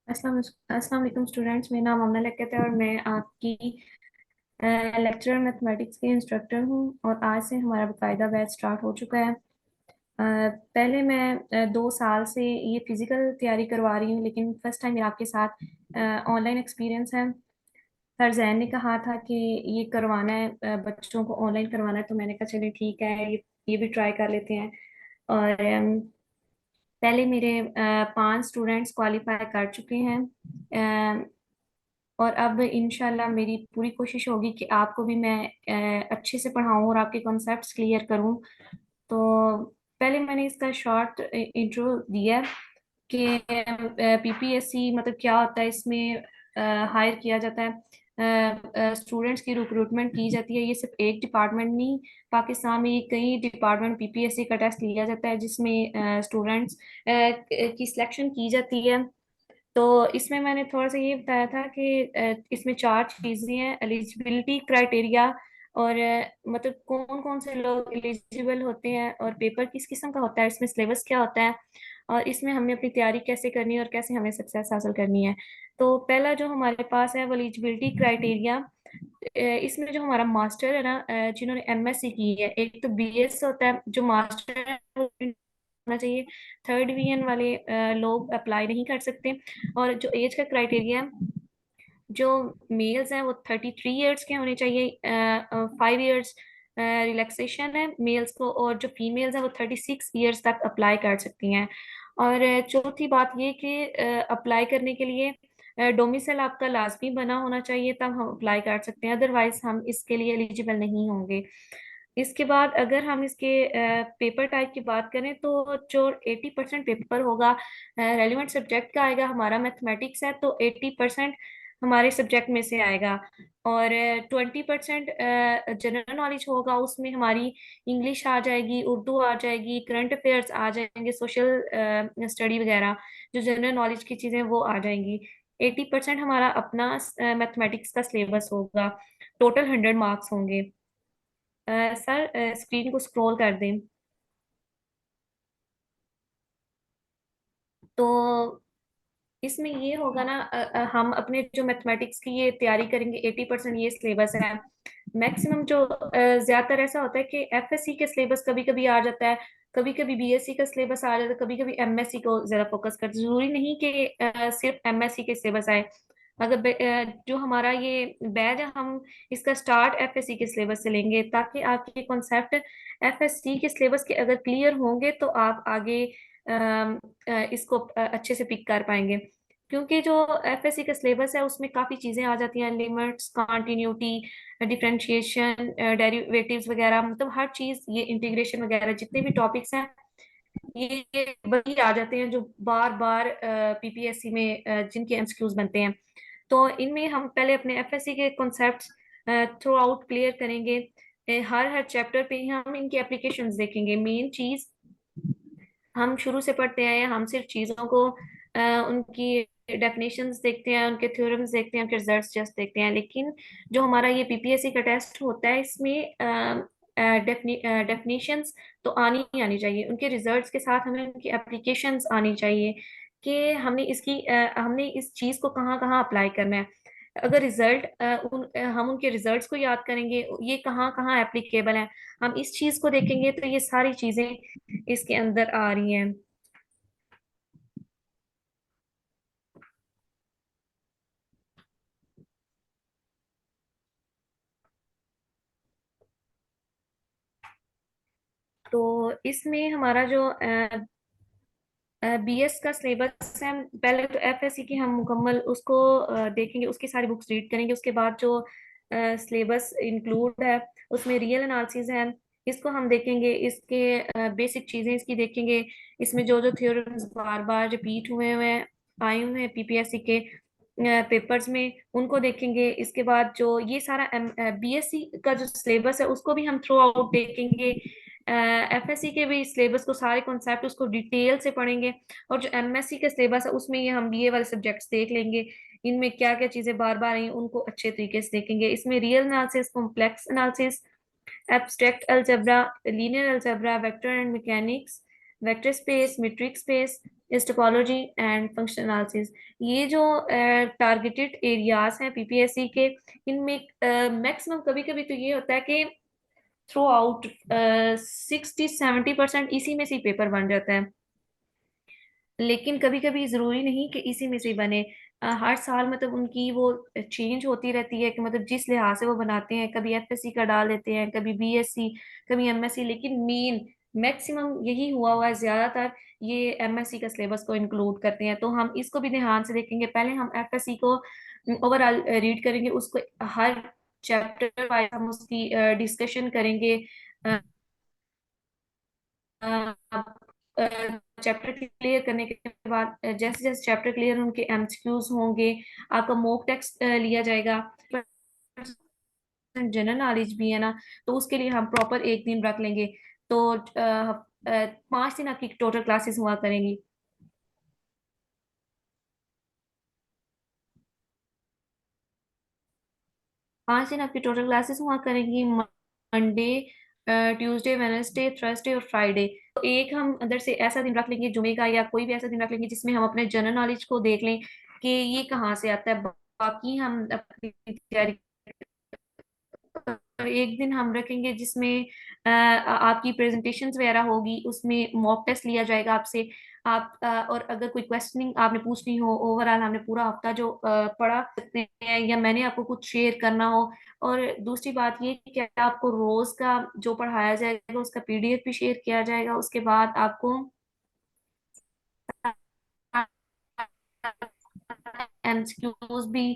अस्सलाम वालेकुम स्टूडेंट्स। मेरा नाम अमना लियाकत है और मैं आपकी लेक्चरर मैथमेटिक्स की इंस्ट्रक्टर हूँ। और आज से हमारा बाकायदा बैच स्टार्ट हो चुका है। पहले मैं 2 साल से ये फिजिकल तैयारी करवा रही हूँ, लेकिन फर्स्ट टाइम मेरा आपके साथ ऑनलाइन एक्सपीरियंस है। सर जैन ने कहा था कि ये करवाना है, बच्चों को ऑनलाइन करवाना है, तो मैंने कहा चलिए ठीक है, ये भी ट्राई कर लेते हैं। और पहले मेरे 5 स्टूडेंट्स क्वालिफाई कर चुके हैं। और अब इंशाल्लाह मेरी पूरी कोशिश होगी कि आपको भी मैं अच्छे से पढ़ाऊँ और आपके कॉन्सेप्ट्स क्लियर करूँ। तो पहले मैंने इसका शॉर्ट इंट्रो दिया कि पीपीएससी मतलब क्या होता है। इसमें हायर किया जाता है, स्टूडेंट्स की रिक्रूटमेंट की जाती है। ये सिर्फ एक डिपार्टमेंट नहीं, पाकिस्तान में ये कई डिपार्टमेंट पीपीएससी का टेस्ट लिया जाता है, जिसमें स्टूडेंट्स की सिलेक्शन की जाती है। तो इसमें मैंने थोड़ा सा ये बताया था कि इसमें 4 चीजें हैं: एलिजिबिलिटी क्राइटेरिया, और मतलब कौन कौन से लोग एलिजिबल होते हैं, और पेपर किस किस्म का होता है, इसमें सिलेबस क्या होता है, और इसमें हमने अपनी तैयारी कैसे करनी है और कैसे हमें सक्सेस हासिल करनी है। तो पहला जो हमारे पास है वो एलिजिबिलिटी क्राइटेरिया। इसमें जो हमारा मास्टर है ना, जिन्होंने एमएससी की है, एक तो बीएस होता है जो मास्टर है, वो होना चाहिए। थर्ड डिवीजन वाले लोग अप्लाई नहीं कर सकते। और जो एज का क्राइटेरिया है, जो मेल्स हैं वो 33 ईयर्स के होने चाहिए। 5 ईयर्स रिलैक्सेशन है मेल्स को, और जो फीमेल्स हैं वो 36 ईयर्स तक अप्लाई कर सकती हैं। और चौथी बात ये कि अप्लाई करने के लिए डोमिसाइल आपका लाजमी बना होना चाहिए, तब हम अप्लाई कर सकते हैं, अदरवाइज हम इसके लिए एलिजिबल नहीं होंगे। इसके बाद अगर हम इसके पेपर टाइप की बात करें, तो जो 80% पेपर होगा रेलिवेंट सब्जेक्ट का आएगा। हमारा मैथमेटिक्स है, तो 80% हमारे सब्जेक्ट में से आएगा। और 20% जनरल नॉलेज होगा, उसमें हमारी इंग्लिश आ जाएगी, उर्दू आ जाएगी, करंट अफेयर्स आ जाएंगे, सोशल स्टडी वगैरह, जो जनरल नॉलेज की चीज़ें वो आ जाएंगी। 80% हमारा अपना मैथमेटिक्स का सिलेबस होगा। टोटल 100 मार्क्स होंगे। सर स्क्रीन को स्क्रॉल कर दें तो इसमें ये होगा ना, हम अपने जो मैथमेटिक्स की ये तैयारी करेंगे, 80% ये सिलेबस है। मैक्सिमम जो ज्यादातर ऐसा होता है कि एफएससी के सिलेबस कभी कभी आ जाता है, कभी कभी बीएससी का सिलेबस आ जाता है, कभी कभी एमएससी को ज्यादा फोकस करते हैं। जरूरी नहीं कि सिर्फ एमएससी के सिलेबस आए। अगर जो हमारा ये बैच है, हम इसका स्टार्ट एफएससी के सिलेबस से लेंगे, ताकि आपके कॉन्सेप्ट एफएससी के सिलेबस के अगर क्लियर होंगे तो आप आगे इसको अच्छे से पिक कर पाएंगे। क्योंकि जो एफएससी का सिलेबस है उसमें काफी चीजें आ जाती हैं: लिमिट्स, कॉन्टिन्यूटी, डिफरेंशिएशन, डेरिवेटिव्स वगैरह, मतलब हर चीज, ये इंटीग्रेशन वगैरह जितने भी टॉपिक्स हैं, ये वही आ जाते हैं जो बार बार पीपीएससी में जिनके एमसीक्यूज बनते हैं। तो इनमें हम पहले अपने एफएससी के कॉन्सेप्ट्स थ्रू आउट क्लियर करेंगे। हर हर चैप्टर पे हम इनकी एप्लीकेशंस देखेंगे। मेन चीज हम शुरू से पढ़ते आए हैं, हम सिर्फ चीजों को उनकी डेफिनेशंस देखते हैं, उनके थ्योरम्स देखते हैं, उनके रिजल्ट्स जस्ट देखते हैं। लेकिन जो हमारा ये पीपीएससी का टेस्ट होता है, इसमें डेफिनेशंस तो आनी ही आनी चाहिए, उनके रिजल्ट्स के साथ हमें उनकी एप्लीकेशंस आनी चाहिए कि हमने इस चीज को कहाँ कहाँ अप्लाई करना है। अगर हम उनके रिजल्ट्स को याद करेंगे, ये कहाँ कहाँ एप्लीकेबल है, हम इस चीज को देखेंगे, तो ये सारी चीजें इसके अंदर आ रही हैं। तो इसमें हमारा जो बीएस का सिलेबस है, पहले तो एफएससी की हम मुकम्मल उसको देखेंगे, उसकी सारी बुक्स रीड करेंगे। उसके बाद जो सिलेबस इंक्लूड है, उसमें रियल एनालिसिस है, इसको हम देखेंगे। इसके बेसिक चीजें इसकी देखेंगे। इसमें जो जो थ्योरम्स बार बार रिपीट हुए हुए हैं, आए हुए हैं पीपीएससी के पेपर्स में, उनको देखेंगे। इसके बाद जो ये सारा बीएससी का जो सिलेबस है उसको भी हम थ्रू आउट देखेंगे। एफएससी के भी सिलेबस को, सारे कॉन्सेप्ट उसको डिटेल से पढ़ेंगे। और जो एमएससी का सिलेबस है उसमें ये हम बीए वाले सब्जेक्ट्स देख लेंगे, इनमें क्या क्या चीजें बार बार आई उनको अच्छे तरीके से देखेंगे। इसमें real analysis, complex analysis, abstract algebra, linear algebra, vector and mechanics, vector space, metric space, इस टोपोलॉजी एंड फंक्शनल एनालिसिस। ये जो टारगेटेड एरियाज हैं पीपीएससी के, इनमें मैक्सिमम कभी कभी तो ये होता है कि थ्रू आउट 60-70% इसी में से ही पेपर बन जाता है। लेकिन कभी कभी जरूरी नहीं कि इसी में से ही बने। हर साल मतलब उनकी वो चेंज होती रहती है कि मतलब जिस लिहाज से वो बनाते हैं, कभी एफएससी का डाल देते हैं, कभी बीएससी, कभी एमएससी, लेकिन मेन मैक्सिमम यही हुआ है ज्यादातर, ये एमएससी का सिलेबस को इंक्लूड करते हैं। तो हम इसको भी ध्यान से देखेंगे। पहले हम एफएससी को ओवरऑल रीड करेंगे, उसको हर चैप्टर वाइज हम उसकी डिस्कशन करेंगे। चैप्टर क्लियर करने के बाद जैसे जैसे चैप्टर क्लियर उनके एमसीक्यूज होंगे, आपका मॉक टेस्ट लिया जाएगा। जनरल नॉलेज भी है ना, तो उसके लिए हम प्रॉपर एक दिन रख लेंगे। तो 5 दिन आपकी टोटल क्लासेस हुआ करेंगी। 5 दिन आपकी टोटल क्लासेस हुआ करेंगी, मंडे, ट्यूसडे, वेडनेसडे, थर्सडे और फ्राइडे। तो एक हम अंदर से ऐसा दिन रख लेंगे जुमे का, या कोई भी ऐसा दिन रख लेंगे जिसमें हम अपने जनरल नॉलेज को देख लें कि ये कहाँ से आता है। बाकी हम अपनी तैयारी। और एक दिन हम रखेंगे जिसमें आपकी प्रेजेंटेशंस वगैरह होगी, उसमें मॉक टेस्ट लिया जाएगा आपसे। आप और अगर कोई क्वेश्चनिंग आपने पूछनी हो, ओवरऑल हमने पूरा हफ्ता जो पढ़ा सकते हैं, या मैंने आपको कुछ शेयर करना हो। और दूसरी बात ये कि आपको रोज का जो पढ़ाया जाएगा उसका पीडीएफ भी शेयर किया जाएगा। उसके बाद आपको एमसीक्यूज भी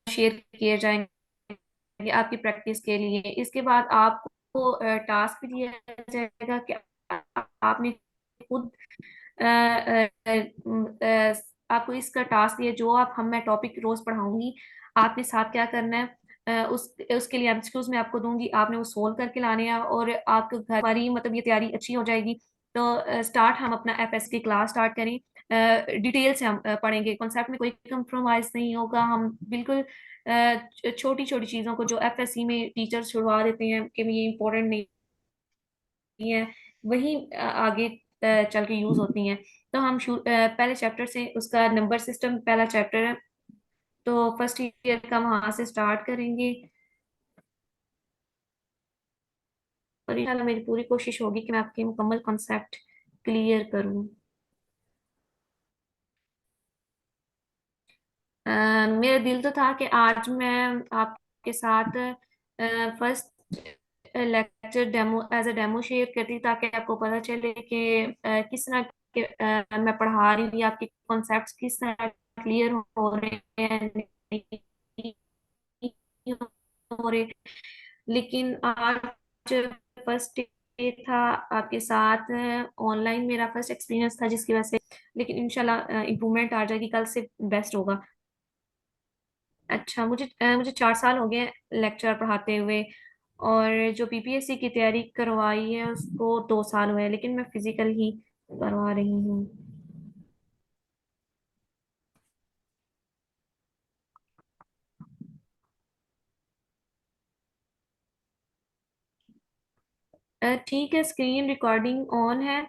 शेयर किए जाएंगे आपकी प्रैक्टिस के लिए। इसके बाद आपको टास्क भी दिया जाएगा कि आपने खुद अ, अ, अ, आपको इसका टास्क दिया, जो आप हम मैं टॉपिक रोज पढ़ाऊंगी, आपने साथ क्या करना है। उसके लिए एमसीक्यूज मैं आपको दूंगी, आपने वो सोल्व करके लाने हैं, और आपके घर हमारी मतलब ये तैयारी अच्छी हो जाएगी। तो स्टार्ट हम अपना एफएस की क्लास स्टार्ट करें। डिटेल से हम पढ़ेंगे, कॉन्सेप्ट में कोई कंप्रोमाइज नहीं होगा। हम बिल्कुल छोटी छोटी चीजों को जो एफएससी में टीचर्स छुड़वा देते हैं कि ये इंपॉर्टेंट नहीं है, वही आगे चल के यूज होती हैं। तो हम पहले चैप्टर से, उसका नंबर सिस्टम पहला चैप्टर है, तो फर्स्ट ईयर का वहां से स्टार्ट करेंगे। और इंशाल्लाह मेरी पूरी कोशिश होगी कि मैं आपके मुकम्मल कॉन्सेप्ट क्लियर करूं। मेरा दिल तो था कि आज मैं आपके साथ first lecture demo as a demo share करती, ताकि आपको पता चले कि किस तरह के मैं पढ़ा रही हूँ, आपके कॉन्सेप्ट्स किस तरह क्लियर हो रहे हैं, नहीं हो रहे। लेकिन आज फर्स्ट डे था आपके साथ, ऑनलाइन मेरा फर्स्ट एक्सपीरियंस था जिसकी वजह से, लेकिन इंशाल्लाह इम्प्रूवमेंट आ जाएगी, कल से बेस्ट होगा। अच्छा, मुझे 4 साल हो गए लेक्चर पढ़ाते हुए, और जो पीपीएससी की तैयारी करवाई है उसको 2 साल हुए हैं, लेकिन मैं फिजिकल ही करवा रही हूँ। ठीक है, स्क्रीन रिकॉर्डिंग ऑन है।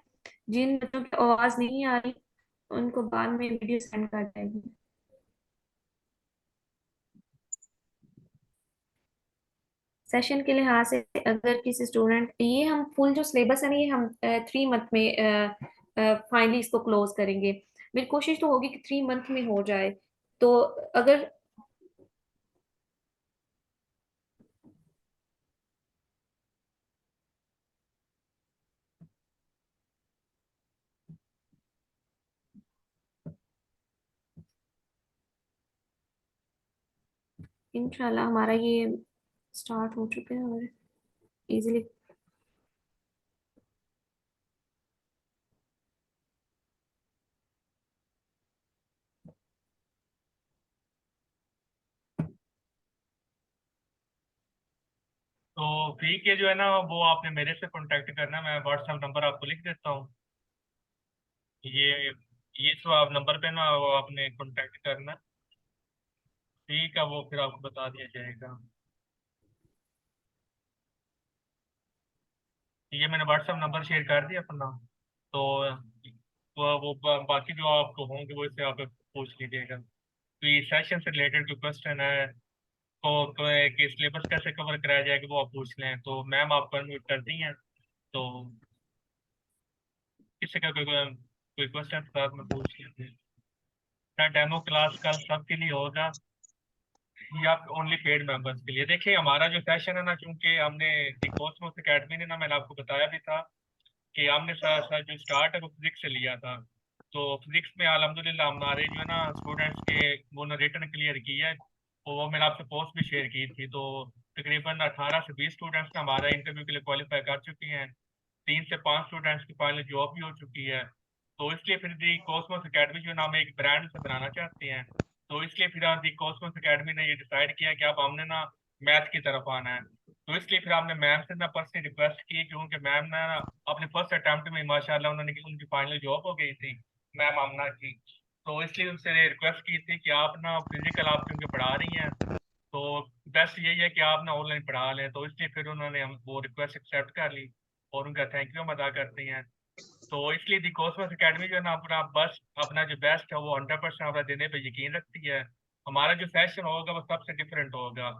जिन बच्चों की आवाज नहीं आ रही उनको बाद में वीडियो सेंड कर जाएगी। सेशन के लिहाज से अगर किसी स्टूडेंट, ये हम फुल जो सिलेबस है ना, ये हम 3 मंथ में फाइनली इसको क्लोज करेंगे। मेरी कोशिश तो होगी कि 3 मंथ में हो जाए। तो अगर इंशाल्लाह हमारा ये स्टार्ट हो चुके हैं और इजीली। तो फी के जो है ना वो आपने मेरे से कांटेक्ट करना है, मैं व्हाट्सएप नंबर आपको लिख देता हूँ। ये ये जो आप नंबर पे ना वो आपने कांटेक्ट करना। ठीक है, वो फिर आपको बता दिया जाएगा। ये मैंने व्हाट्सएप नंबर शेयर कर दिया अपना। तो बाकी जो आपको होंगे वो इससे आप पूछ लीजिएगा। तो ये सेशन से रिलेटेड जो क्वेश्चन है कि सिलेबस कैसे कवर कराया जाएगा वो आप पूछ लें, तो मैम आपको अनम्यूट कर दी हैं। तो किसी का कोई क्वेश्चन था आप में पूछ लीजिए। डेमो क्लास कल सबके लिए होगा या ओनली पेड मेंबर्स के लिए? देखिए हमारा जो सेशन है ना, क्योंकि हमने कॉस्मोस एकेडमी ने ना, मैंने आपको बताया भी था कि हमने जो स्टार्ट है वो फिजिक्स से लिया था। तो फिजिक्स में अल्हम्दुलिल्लाह हमारे जो है ना स्टूडेंट्स के वो ने रिटर्न क्लियर की है। तो वो मैंने आपसे पोस्ट भी शेयर की थी। तो तकरीबन 18 से 20 स्टूडेंट्स ना हमारा इंटरव्यू के लिए क्वालिफाई कर चुके हैं। 3 से 5 स्टूडेंट्स की फाइनल जॉब भी हो चुकी है। तो इसलिए फिर दी कॉस्मोस एकेडमी जो नाम एक ब्रांड से बनाना चाहते हैं। तो इसलिए फिर दी कॉस्मोस एकेडमी ने ये डिसाइड किया कि अब हमने ना मैथ की तरफ आना है। तो इसलिए फिर हमने मैम से ना पर्सनली रिक्वेस्ट की, क्योंकि मैम ना अपने फर्स्ट अटेम्प्ट में माशाल्लाह उन्होंने उनकी फाइनल जॉब हो गई थी, मैम आमना की। तो इसलिए उनसे रिक्वेस्ट की थी कि आप ना फिजिकल आप क्योंकि पढ़ा रही हैं, तो बेस्ट यही है कि आप ना ऑनलाइन पढ़ा लें। तो इसलिए फिर उन्होंने हम वो रिक्वेस्ट एक्सेप्ट कर ली और उनका थैंक यू हम अदा करते हैं। तो इसलिए दी कॉस्मोस एकेडमी जो है ना अपना बस अपना जो बेस्ट है वो 100% अपना देने पे यकीन रखती है। हमारा जो सेशन होगा वो सबसे डिफरेंट होगा।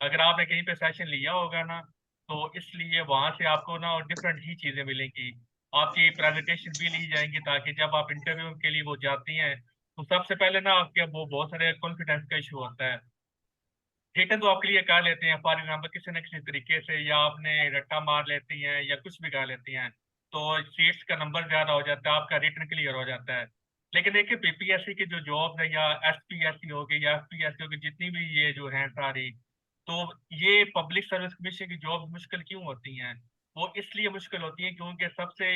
अगर आपने कहीं पे सेशन लिया होगा ना, तो इसलिए वहां से आपको ना डिफरेंट ही चीजें मिलेंगी। आपकी प्रेजेंटेशन भी ली जाएंगी ताकि जब आप इंटरव्यू के लिए वो जाती हैं, तो सबसे पहले ना आपके वो बहुत सारे कॉन्फिडेंस का इशू होता है। रिटर्न तो आपके लिए कर लेते हैं फॉर एग्जाम्पल किसी न किसी तरीके से, या आपने रट्टा मार लेती हैं या कुछ भी कर लेती हैं, तो सीट्स का नंबर ज्यादा हो जाता है, आपका रिटर्न क्लियर हो जाता है। लेकिन देखिए पीपीएससी की जो जॉब है या एसपीएससी हो गई या एफपीएससी हो गई, जितनी भी ये जो है सारी, तो ये पब्लिक सर्विस कमीशन की जॉब मुश्किल क्यों होती हैं? वो इसलिए मुश्किल होती है क्योंकि सबसे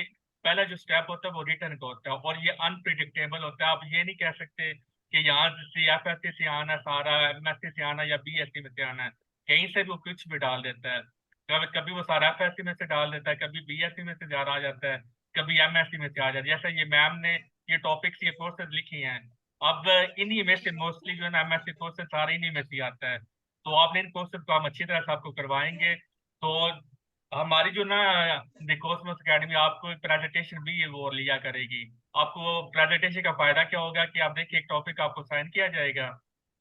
पहला जो स्टेप होता है वो रिटर्न का होता है, और ये अनप्रिडिक्टेबल होता है। आप ये नहीं कह सकते कि यहाँ से एफएससी से आना सारा, एमएससी से आना या बीएससी में से आना है। कहीं से भी वो कुछ भी डाल देता है। कभी कभी वो सारा एफएससी में से डाल देता है, कभी बीएससी में से जा आ जाता है, कभी एमएससी में से आ जाता है। जैसे ये मैम ने ये टॉपिक्स ये कोर्सेज लिखी हैं, अब इन्हीं में से मोस्टली जो है ना एमएससी कोर्सेज सारे इन्हीं में से आता है। तो आपने इन कोर्सेज को हम अच्छी तरह से आपको करवाएंगे। तो हमारी जो ना कॉस्मोस एकेडमी आपको प्रेजेंटेशन भी वो लिया करेगी। आपको प्रेजेंटेशन का फायदा क्या होगा कि आप देखिए एक टॉपिक आपको साइन किया जाएगा,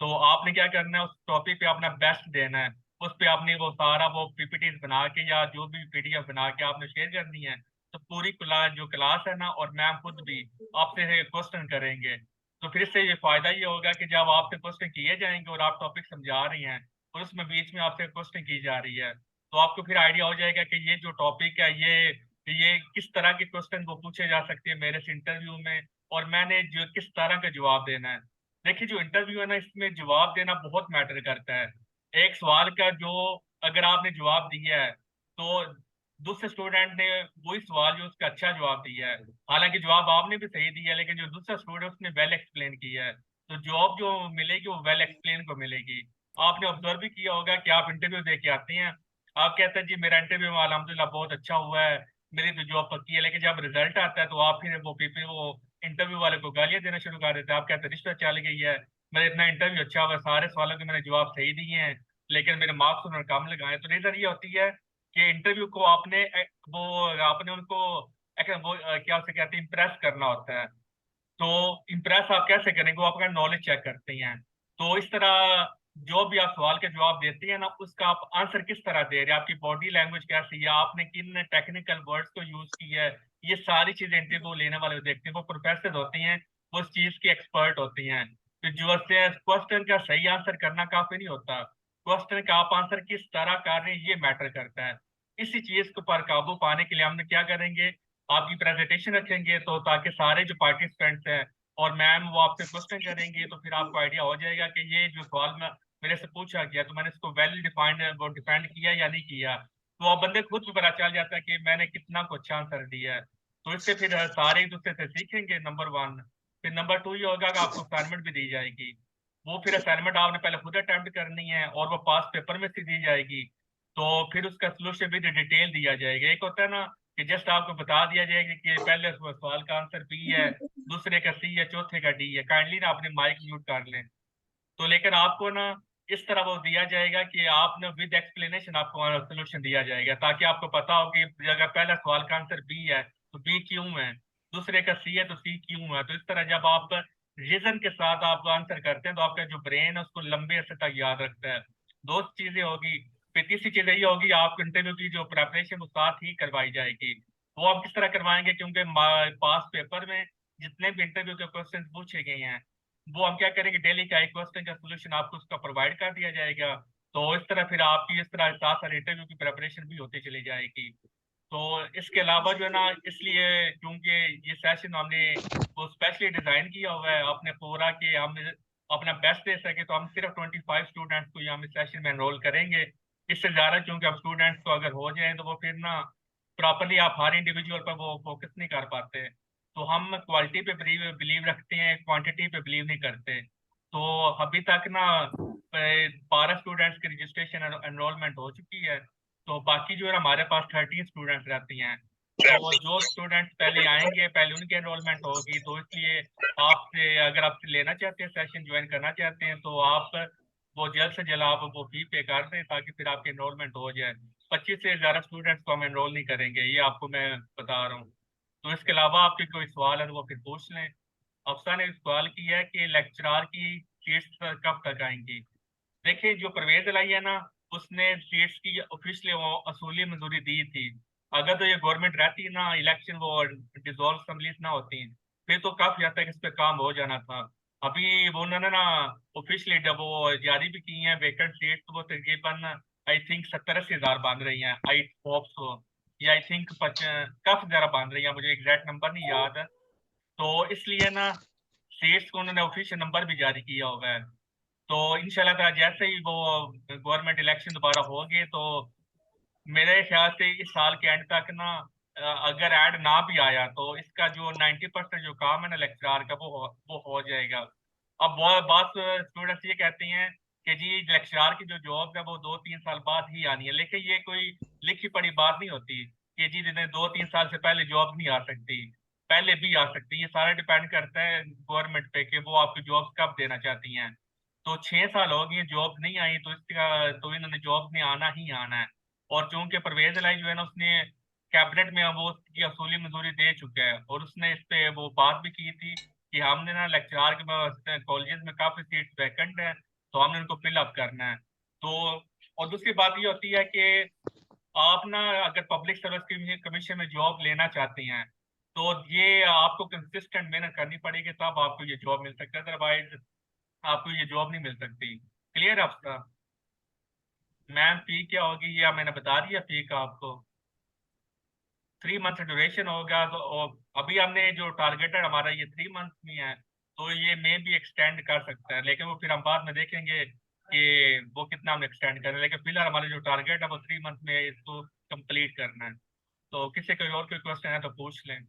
तो आपने क्या करना है उस टॉपिक पे अपना बेस्ट देना है। उस पे आपने वो सारा वो पीपीटीज बना के या जो भी पीडीएफ बना के आपने शेयर करनी है। तो पूरी क्लास जो क्लास है ना और मैम खुद भी आपसे क्वेश्चन करेंगे। तो फिर से ये फायदा ये होगा कि जब आपसे क्वेश्चन किए जाएंगे और आप टॉपिक समझा रही हैं और उसमें बीच में आपसे क्वेश्चन की जा रही है, तो आपको फिर आइडिया हो जाएगा कि ये जो टॉपिक है ये किस तरह के क्वेश्चन वो पूछे जा सकते हैं मेरे से इंटरव्यू में, और मैंने जो किस तरह का जवाब देना है। देखिए जो इंटरव्यू है ना इसमें जवाब देना बहुत मैटर करता है। एक सवाल का जो अगर आपने जवाब दिया है, तो दूसरे स्टूडेंट ने वही सवाल जो उसका अच्छा जवाब दिया है, हालांकि जवाब आपने भी सही दिया है, लेकिन जो दूसरा स्टूडेंट उसने वेल एक्सप्लेन किया है, तो जॉब जो मिलेगी वो वेल एक्सप्लेन को मिलेगी। आपने ऑब्जर्व भी किया होगा कि आप इंटरव्यू दे के आते हैं, आप कहते हैं जी मेरा इंटरव्यू में अल्हम्दुलिल्लाह बहुत अच्छा हुआ है, मेरी तो जॉब पक्की है, लेकिन जब रिजल्ट आता है तो आप फिर वो इंटरव्यू वाले को गालियां देना शुरू कर देते हैं। आप कहते हैं रिश्वत चल गई है, मेरा इतना इंटरव्यू अच्छा हुआ, सारे सवालों के मैंने जवाब सही दिए हैं, लेकिन मेरे मार्क्स उन्होंने कम लगाए। तो रीजन ये होती है कि इंटरव्यू को आपने उनको क्या उसे कहते हैं इम्प्रेस करना होता है। तो इम्प्रेस आप कैसे करेंगे? वो आपका नॉलेज चेक करते हैं। तो इस तरह जो भी आप सवाल के जवाब देते हैं ना उसका आप आंसर किस तरह दे रहे हैं, आपकी बॉडी लैंग्वेज कैसी है, आपने किन टेक्निकल वर्ड्स को यूज किया है, ये सारी चीजें इंटरव्यू लेने वाले देखते हैं। वो प्रोफेसर होते हैं, वो उस चीज के एक्सपर्ट होते हैं। तो जो क्वेश्चन का सही आंसर करना काफी नहीं होता, क्वेश्चन का आप आंसर किस तरह कर रहे हैं ये मैटर करता है। इसी चीज को पर काबू पाने के लिए हम क्या करेंगे, आपकी प्रेजेंटेशन रखेंगे, तो ताकि सारे जो पार्टिसिपेंट्स हैं और मैम वो आपसे क्वेश्चन करेंगे, तो फिर आपको आइडिया हो जाएगा कि ये जो सवाल में मेरे से पूछा गया तो मैंने इसको वेल डिफाइंड वो डिफाइंड किया या नहीं किया। तो अब बंदे खुद को पता चल जाता है कि मैंने कितना को अच्छा आंसर दिया है। तो इससे फिर सारे एक दूसरे से सीखेंगे, नंबर वन। फिर नंबर टू ये होगा कि आपको असाइनमेंट भी दी जाएगी। वो फिर असाइनमेंट आपने पहले खुद अटेम्प्ट करनी है और वो पास पेपर में से दी जाएगी। तो फिर उसका सोल्यूशन भी डिटेल दिया जाएगा। एक होता है ना कि जस्ट आपको बता दिया जाएगा कि पहले सवाल का आंसर बी है, दूसरे का सी है, चौथे का डी है, काइंडली ना अपने माइक म्यूट कर लें। तो लेकिन आपको ना इस तरह वो दिया जाएगा कि आपने विद एक्सप्लेनेशन आपको सोल्यूशन दिया जाएगा, ताकि आपको पता हो कि अगर पहला सवाल का आंसर बी है तो बी क्यों है, दूसरे का सी है तो सी क्यों है। तो इस तरह जब आप रीजन के साथ आप आंसर करते हैं तो आपका जो ब्रेन है उसको लंबे अरसे तक याद रखता है। दो चीजें होगी। फिर तीसरी चीज ये होगी, आपको इंटरव्यू की जो प्रेपरेशन वो साथ ही करवाई जाएगी। वो आप किस तरह करवाएंगे, क्योंकि पास पेपर में जितने भी इंटरव्यू के क्वेश्चन पूछे गए हैं वो हम क्या करेंगे, डेली का एक क्वेश्चन का सोल्यूशन आपको उसका प्रोवाइड कर दिया जाएगा। तो इस तरह फिर आपकी इस तरह साथ साथ इंटरव्यू की प्रेपरेशन भी होती चली जाएगी। तो इसके अलावा जो है ना, इसलिए क्योंकि ये सेशन हमने वो स्पेशली डिजाइन किया हुआ है अपने पूरा कि हम अपना बेस्ट दे सके, तो हम सिर्फ 25 स्टूडेंट्स को यहाँ सेशन में एनरोल करेंगे। इससे ज्यादा क्योंकि हम स्टूडेंट्स को अगर हो जाए तो वो फिर ना प्रॉपरली आप हर इंडिविजुअल पर वो फोकस नहीं कर पाते। तो हम क्वालिटी पे बिलीव बिलीव रखते हैं, क्वांटिटी पे बिलीव नहीं करते। तो अभी तक ना 12 स्टूडेंट्स की रजिस्ट्रेशन एनरोलमेंट हो चुकी है। तो बाकी जो है हमारे पास 13 स्टूडेंट्स रहती हैं। तो जो स्टूडेंट्स पहले आएंगे पहले उनकी एनरोलमेंट होगी। तो इसलिए आपसे अगर आप लेना चाहते हैं, सेशन ज्वाइन करना चाहते हैं, तो आप वो जल्द से जल्द आप वो फी पे कर दें ताकि फिर आपकी एनरोलमेंट हो जाए। 25 से ज़्यादा स्टूडेंट्स को हम एनरोल नहीं करेंगे, ये आपको मैं बता रहा हूँ। तो इसके अलावा आपके कोई सवाल है तो वो फिर पूछ लें। अफसर ने सवाल किया है कि लेक्चरार की सीट्स कब तक आएंगी। देखिए, जो परवेज लाई है ना, उसने सीट्स की ऑफिशियली वो असूली मंजूरी दी थी। अगर तो ये गवर्नमेंट रहती ना, इलेक्शन वो डिसॉल्व असेंबलीज ना होती, फिर तो काफी हद तक इस पे काम हो जाना था। अभी वो उन्होंने ना ऑफिशियली जब वो जारी भी की हैं वेकेंट सीट्स, तो वो तकरीबन आई थिंक 70-80 हजार बांध रही हैं। आई होप सो, या आई थिंक काफी ज्यादा बांध रही हैं, मुझे एग्जैक्ट नंबर नहीं याद है। तो इसलिए ना सीट्स को उन्होंने ऑफिशियल नंबर भी जारी किया हुआ है। तो इंशाल्लाह ताला जैसे ही वो गवर्नमेंट इलेक्शन दोबारा होंगे तो मेरे ख्याल से इस साल के एंड तक ना अगर ऐड ना भी आया तो इसका जो 90% जो काम है ना लेक्चरार का वो हो जाएगा। अब बहुत बात स्टूडेंट्स ये कहते हैं कि जी लेक्चरार की जो जॉब है वो 2-3 साल बाद ही आनी है, लेकिन ये कोई लिखी पढ़ी बात नहीं होती कि जी जिन्हें 2-3 साल से पहले जॉब नहीं आ सकती, पहले भी आ सकती है। ये सारा डिपेंड करता है गवर्नमेंट पे कि वो आपकी जॉब कब देना चाहती हैं। तो 6 साल हो गए जॉब नहीं आई, तो इसका तो इन्होंने जॉब में आना ही आना है। और चूंकि परवेज इलाही जो है ना, उसने कैबिनेट में वो उसकी असूली मंजूरी दे चुका है, और उसने इस पे वो बात भी की थी कि हमने ना लेक्चरार के कॉलेजेस में काफी सीट्स वैकेंट है, तो हमने उनको फिल अप करना है। तो और दूसरी बात ये होती है कि आप ना अगर पब्लिक सर्विस कमीशन में जॉब लेना चाहते हैं तो ये आपको कंसिस्टेंट मेहनत करनी पड़ेगी, तब आपको ये जॉब मिल सकता है, अदरवाइज आपको ये जॉब नहीं मिल सकती। क्लियर आपका? मैम फी क्या होगी ये मैंने बता दिया फी का आपको। 3 मंथ ड्यूरेशन होगा। तो अभी हमने जो टारगेटेड हमारा ये 3 मंथ में है, तो ये मे भी एक्सटेंड कर सकता है, लेकिन वो फिर हम बाद में देखेंगे कि वो कितना हम एक्सटेंड करें। लेकिन फिलहाल हमारा जो टारगेट है वो 3 मंथ में इसको कंप्लीट करना है। तो किसी कोई और कोई क्वेश्चन है तो पूछ लें।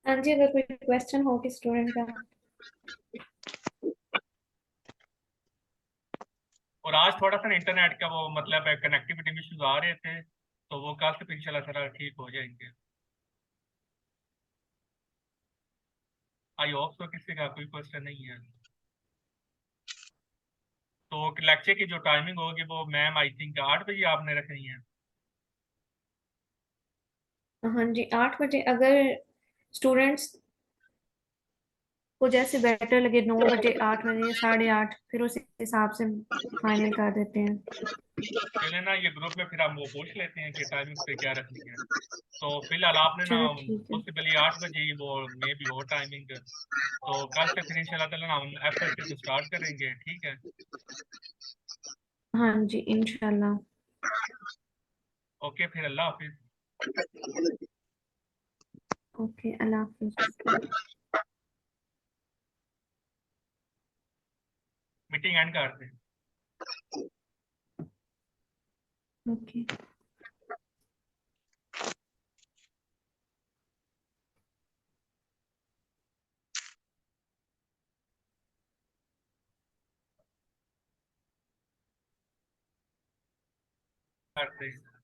हाँ जी, अगर कोई क्वेश्चन हो कि स्टूडेंट का। और आज थोड़ा सा इंटरनेट का वो मतलब कनेक्टिविटी में इश्यूज आ रहे थे, तो वो कल से फिर इंशाल्लाह सारा ठीक हो जाएंगे। आई होप तो किसी का कोई क्वेश्चन नहीं है। तो लेक्चर की जो टाइमिंग होगी वो मैम आई थिंक 8 बजे आपने रखी है। हाँ जी, 8 बजे। अगर स्टूडेंट्स को जैसे बेटर लगे, 9 बजे, 8 बजे, 8:30, फिर उस हिसाब से फाइनल कर देते हैं। चले ना, ये ग्रुप में फिर हम वो पूछ लेते हैं कि टाइमिंग पे क्या रखनी है। तो फिलहाल आपने ना चलो ठीक है। पॉसिबली 8 बजे ही वो मे भी हो टाइमिंग। तो कल से फिर इंशाल्लाह ताला ना हम एफएससी को स्टार्ट करेंगे, ठीक है? हाँ जी, इंशाल्लाह। ओके, फिर अल्लाह हाफिज। ओके, अल्लाह हाफिज। मीटिंग एंड करते हैं। ओके। करते हैं।